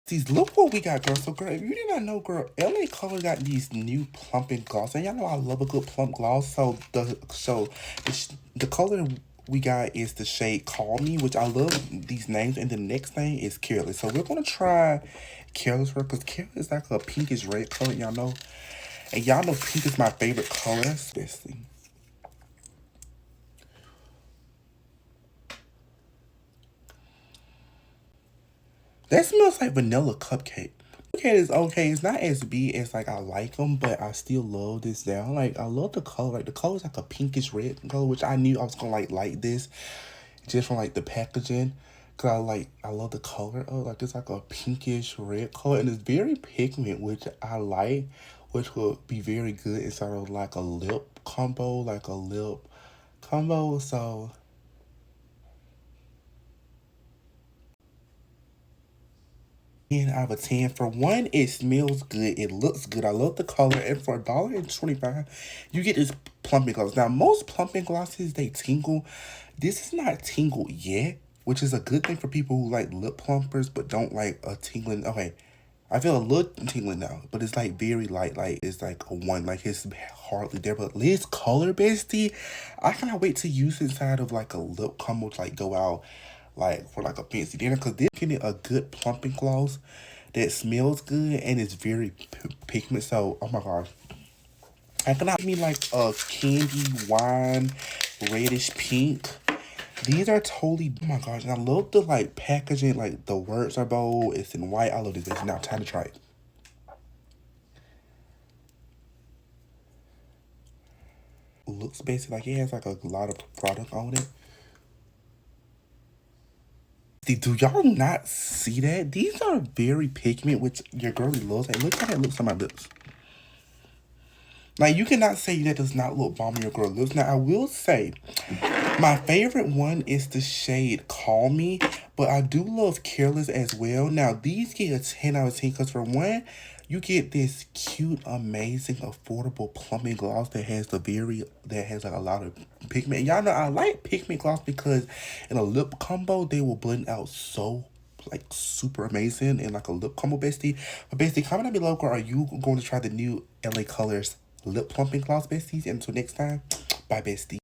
These look what we got, girl. So, girl, if you did not know, girl, LA Color got these new plumping gloss, and y'all know I love a good plump gloss. The color we got is the shade Call Me, which I love these names, and the next thing is Careless. So we're gonna try Careless first, because Careless is like a pinkish red color, y'all know, and y'all know pink is my favorite color. This thing. That smells like vanilla cupcake. Okay, it's okay. It's not as big as like I like them, but I still love this down. Like I love the color. Like the color is like a pinkish red color, which I knew I was gonna like this just from like the packaging. Cause I love the color of like it's like a pinkish red color and it's very pigment, which I like, which would be very good inside of like a lip combo, like a lip combo. So 10 out of 10. For one, it smells good. It looks good. I love the color. And for $1.25, you get this plumping gloss. Now, most plumping glosses, they tingle. This is not tingled yet, which is a good thing for people who like lip plumpers but don't like a tingling. Okay, I feel a little tingling now, but it's like very light. Like it's like a one. Like it's hardly there. But this color, bestie, I cannot wait to use inside of like a lip combo to like go out like for like a fancy dinner, because they're getting a good plumping gloss that smells good and it's very pigment. So oh my gosh, I cannot me like a candy wine reddish pink. These are totally, oh my gosh, and I love the like packaging, like the words are bold, it's in white. I love this. It's now time to try it. Looks basically like it has like a lot of product on it. Do y'all not see that? These are very pigment, which your girly loves. Like, look how that looks on my lips. Like, you cannot say that does not look bomb on your girl lips. Now, I will say, my favorite one is the shade Call Me, but I do love Careless as well. Now, these get a 10 out of 10 because for one, you get this cute, amazing, affordable plumbing gloss that has like a lot of pigment. And y'all know I like pigment gloss because in a lip combo, they will blend out so like super amazing in like a lip combo, bestie. But bestie, comment down below, girl, are you going to try the new LA Colors lip plumping gloss, besties? And until next time, bye, bestie.